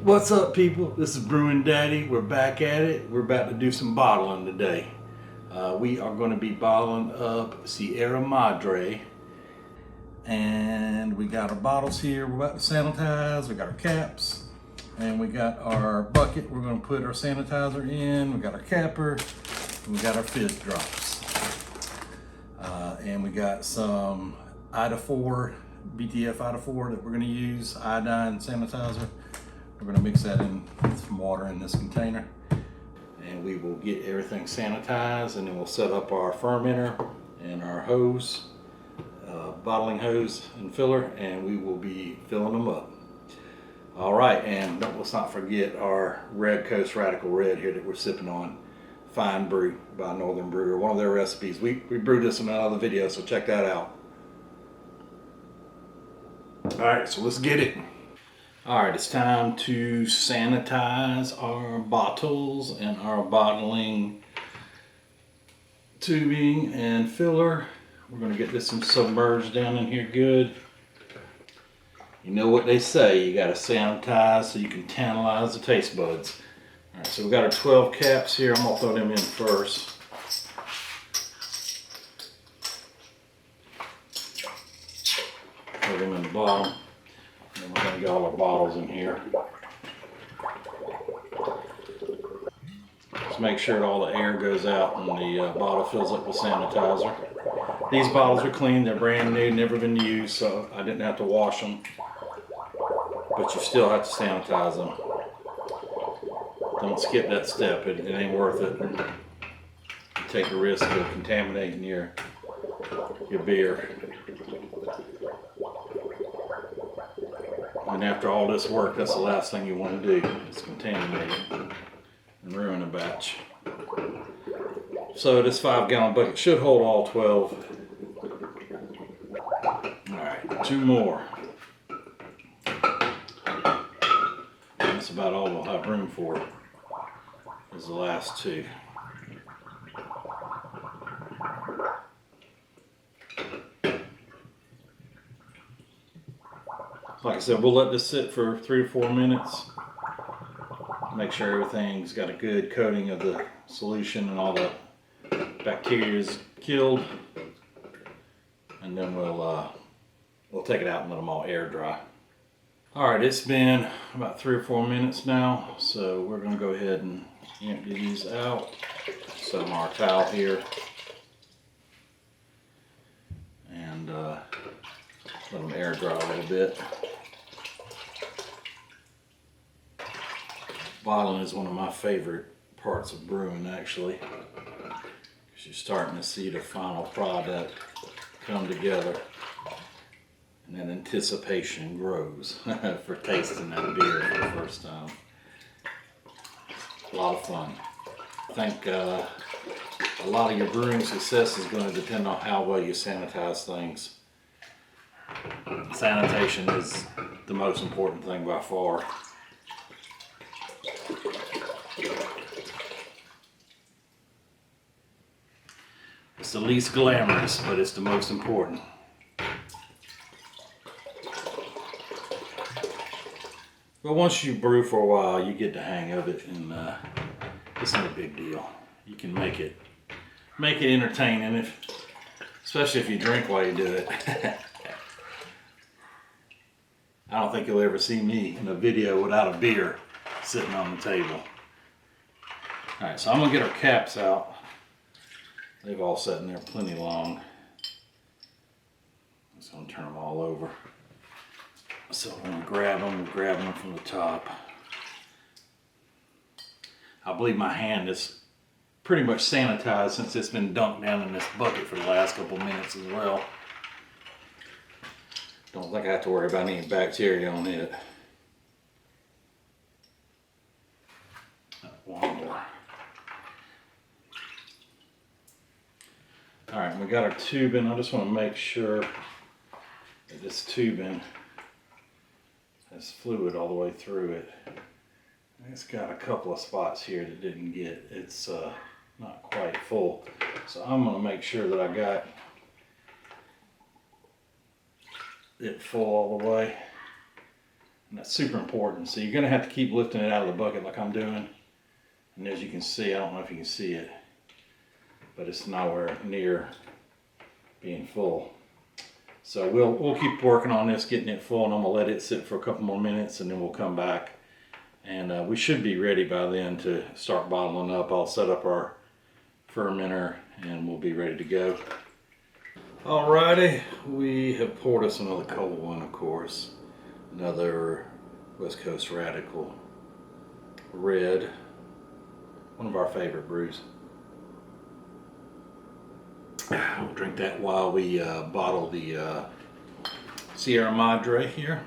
What's up, people? This is Brewing Daddy. We're back at it. We're about to do some bottling today. We are going to be bottling up Sierra Madre. And we got our bottles here. We're about to sanitize. We got our caps. And we got our bucket. We're going to put our sanitizer in. We got our capper. And we got our fizz drops. And we got some Ida 4, BTF Ida 4 that we're going to use, iodine sanitizer. We're going to mix that in with some water in this container, and we will get everything sanitized, and then we'll set up our fermenter and our hose, bottling hose and filler, and we will be filling them up. All right, and let's not forget our Red Coast Radical Red here that we're sipping on. Fine Brew by Northern Brewer, one of their recipes. We brewed this in another video, so check that out. All right, so let's get it. All right, it's time to sanitize our bottles and our bottling tubing and filler. We're gonna get this submerged down in here good. You know what they say, you gotta sanitize so you can tantalize the taste buds. All right, so we got our 12 caps here. I'm gonna throw them in first. Throw them in the bottom. And we're gonna get all our bottles in here. Just make sure that all the air goes out and the bottle fills up with sanitizer. These bottles are clean, they're brand new, never been used, so I didn't have to wash them. But you still have to sanitize them. Don't skip that step, it ain't worth it. You take a risk of contaminating your beer. And after all this work, that's the last thing you want to do, is contaminate it and ruin a batch. So this 5-gallon bucket should hold all 12. All right, 2 more. That's about all we'll have room for, is the last 2. Like I said, we'll let this sit for 3 to 4 minutes. Make sure everything's got a good coating of the solution and all the bacteria is killed. And then we'll take it out and let them all air dry. All right, it's been about 3 or 4 minutes now, so we're gonna go ahead and empty these out. Set them on our towel here. And let them air dry a little bit. Bottling is one of my favorite parts of brewing, actually, because you're starting to see the final product come together, and then anticipation grows for tasting that beer for the first time. A lot of fun. I think a lot of your brewing success is going to depend on how well you sanitize things. Sanitation is the most important thing by far. It's the least glamorous, but it's the most important. But once you brew for a while, you get the hang of it, and it's not a big deal. You can make it entertaining, especially if you drink while you do it. I don't think you'll ever see me in a video without a beer sitting on the table. All right, so I'm gonna get our caps out. They've all sat in there plenty long. I'm just gonna turn them all over. So I'm gonna grab them from the top. I believe my hand is pretty much sanitized since it's been dunked down in this bucket for the last couple minutes as well. Don't think I have to worry about any bacteria on it. One more. All right, we got our tubing. I just want to make sure that this tubing has fluid all the way through it. It's got a couple of spots here that didn't get, it's not quite full. So I'm going to make sure that I got it full all the way. And that's super important. So you're gonna have to keep lifting it out of the bucket like I'm doing. And as you can see, I don't know if you can see it, but it's nowhere near being full. So we'll keep working on this, getting it full, and I'm gonna let it sit for a couple more minutes, and then we'll come back. And we should be ready by then to start bottling up. I'll set up our fermenter and we'll be ready to go. Alrighty, we have poured us another cold one, of course. Another West Coast Radical Red. One of our favorite brews. We'll drink that while we bottle the Sierra Madre here.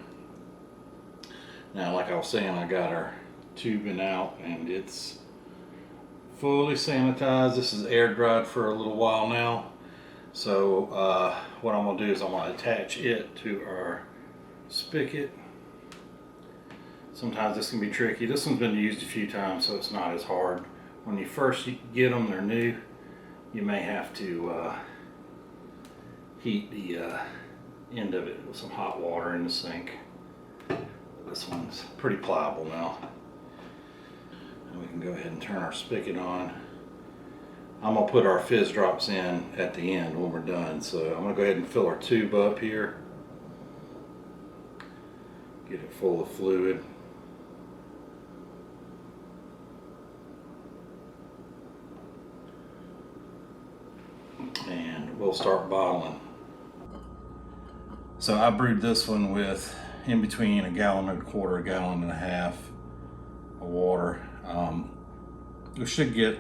Now, like I was saying, I got our tubing out and it's fully sanitized. This is air dried for a little while now. So what I'm gonna do is I'm gonna attach it to our spigot. Sometimes this can be tricky. This one's been used a few times, so it's not as hard. When you first get them, they're new, you may have to heat the end of it with some hot water in the sink. This one's pretty pliable now. And we can go ahead and turn our spigot on. I'm gonna put our fizz drops in at the end when we're done. So I'm gonna go ahead and fill our tube up here. Get it full of fluid. And we'll start bottling. So I brewed this one with in between 1.25 gallons, 1.5 gallons of water. We should get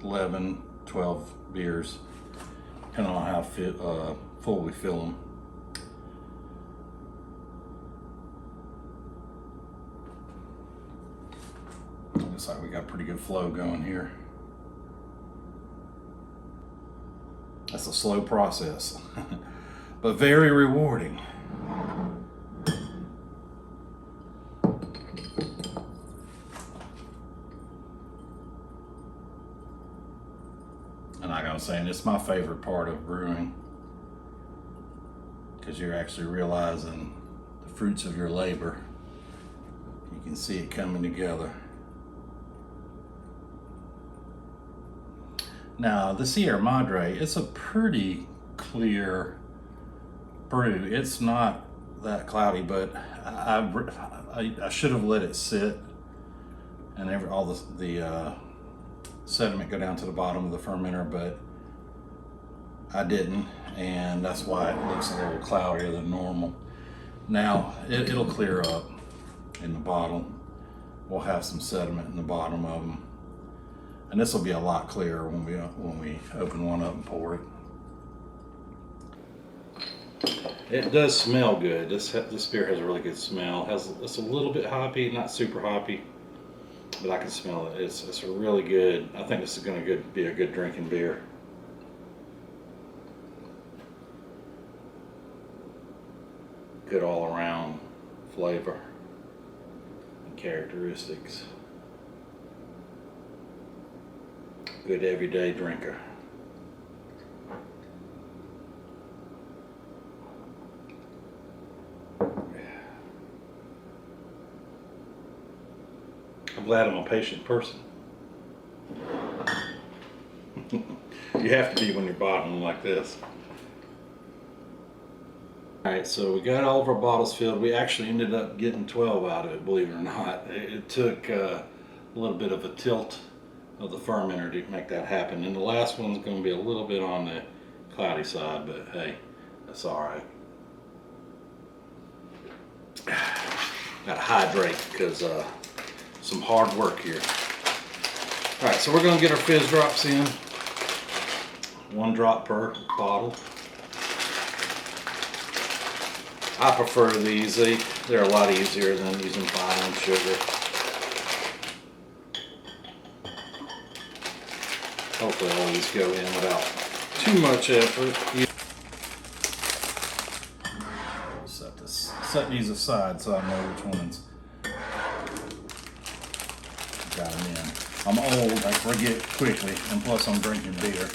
11, 12 beers, depending on how full we fill them. Looks like we got pretty good flow going here. That's a slow process, but very rewarding. And like I was saying, it's my favorite part of brewing, because you're actually realizing the fruits of your labor. You can see it coming together. Now, the Sierra Madre, it's a pretty clear brew. It's not that cloudy, but I should have let it sit and all the sediment go down to the bottom of the fermenter, but I didn't, and that's why it looks a little cloudier than normal. Now, it'll clear up in the bottle. We'll have some sediment in the bottom of them. And this will be a lot clearer when we open one up and pour it. It does smell good. This beer has a really good smell. It's a little bit hoppy, not super hoppy, but I can smell it. It's a really good. I think this is going to be a good drinking beer. Good all around flavor and characteristics. Good everyday drinker. I'm glad I'm a patient person. You have to be when you're bottling like this. Alright, so we got all of our bottles filled. We actually ended up getting 12 out of it, believe it or not. It took a little bit of a tilt of the fermenter to make that happen, and the last one's going to be a little bit on the cloudy side, but hey, that's all right. Got to hydrate because some hard work here. All right, so we're going to get our fizz drops in, 1 drop per bottle. I prefer these. They're a lot easier than using fine sugar. Hopefully all these go in without too much effort. Set these aside so I know which ones got them in. I'm old, I forget quickly, and plus I'm drinking beer.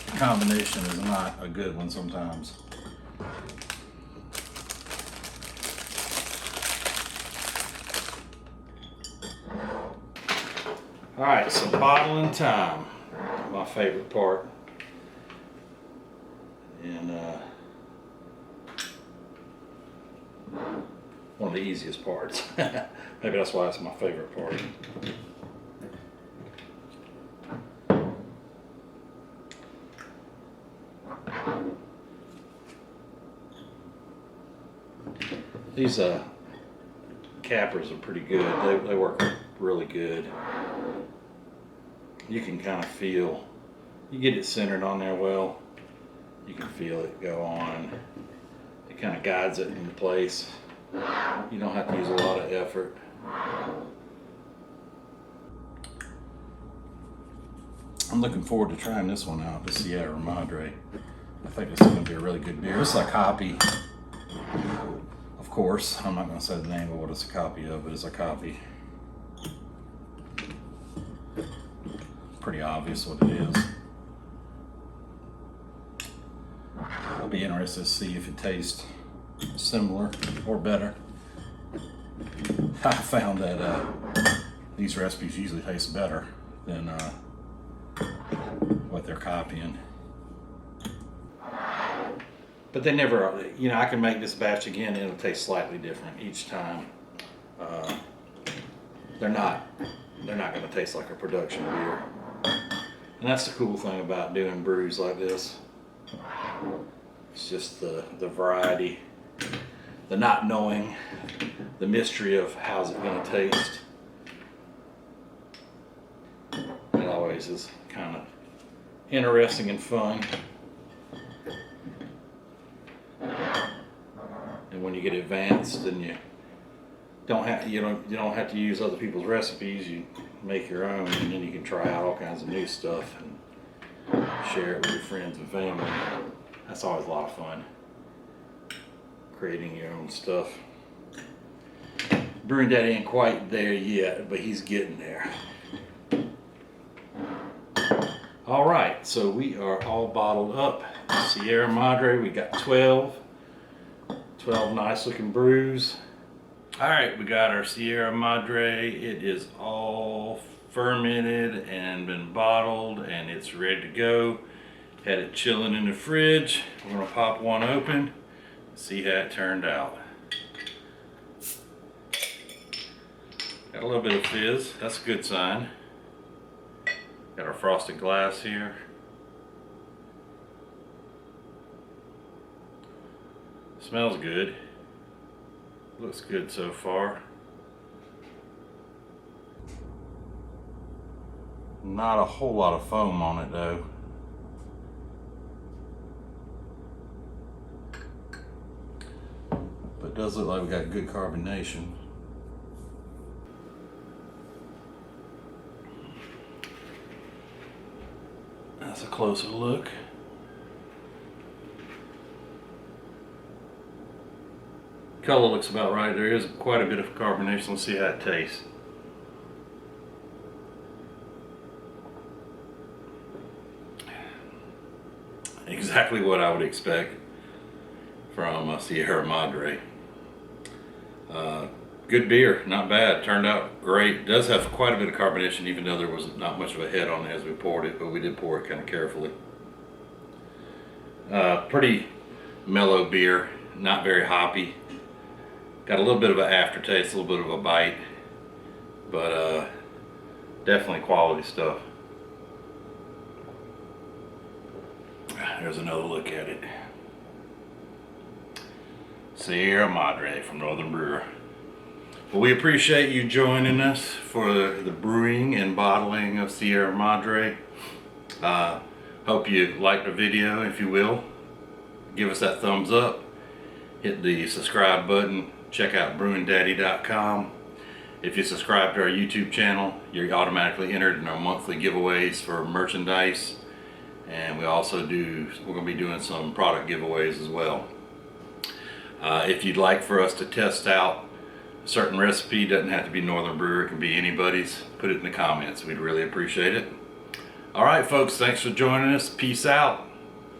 The combination is not a good one sometimes. All right, so bottling time, my favorite part. And one of the easiest parts. Maybe that's why it's my favorite part. These cappers are pretty good. They work really good. You can kind of feel, you get it centered on there well, you can feel it go on. It kind of guides it into place. You don't have to use a lot of effort. I'm looking forward to trying this one out, the Sierra Madre. I think this is going to be a really good beer. It's like hoppy. Of course, I'm not going to say the name of what it's a copy of, but it's a copy. Pretty obvious what it is. I'll be interested to see if it tastes similar or better. I found that these recipes usually taste better than what they're copying. But they never, you know, I can make this batch again and it'll taste slightly different each time. They're not going to taste like a production beer. And that's the cool thing about doing brews like this. It's just the variety, the not knowing, the mystery of how's it going to taste. It always is kind of interesting and fun. And when you get advanced and you don't have to use other people's recipes, you make your own, and then you can try out all kinds of new stuff and share it with your friends and family. That's always a lot of fun, creating your own stuff. Brewing Daddy ain't quite there yet, but he's getting there. All right, so we are all bottled up. Sierra Madre, we got 12 nice looking brews. All right, we got our Sierra Madre. It is all fermented and been bottled and it's ready to go. Had it chilling in the fridge. We're gonna pop one open, see how it turned out. Got a little bit of fizz, that's a good sign. Got our frosted glass here. Smells good. Looks good so far. Not a whole lot of foam on it though. But it does look like we got good carbonation. That's a closer look. Color looks about right. There is quite a bit of carbonation. Let's see how it tastes. Exactly what I would expect from Sierra Madre. Good beer, not bad. Turned out great. It does have quite a bit of carbonation, even though there was not much of a head on it as we poured it, but we did pour it kind of carefully. Pretty mellow beer, not very hoppy. Got a little bit of an aftertaste, a little bit of a bite, but definitely quality stuff. There's another look at it. Sierra Madre from Northern Brewer. Well, we appreciate you joining us for the brewing and bottling of Sierra Madre. Hope you liked the video. If you will, give us that thumbs up. Hit the subscribe button. Check out brewingdaddy.com. If you subscribe to our YouTube channel, you're automatically entered in our monthly giveaways for merchandise. And we're going to be doing some product giveaways as well. If you'd like for us to test out a certain recipe, doesn't have to be Northern Brewer, it can be anybody's, put it in the comments. We'd really appreciate it. All right, folks, thanks for joining us. Peace out.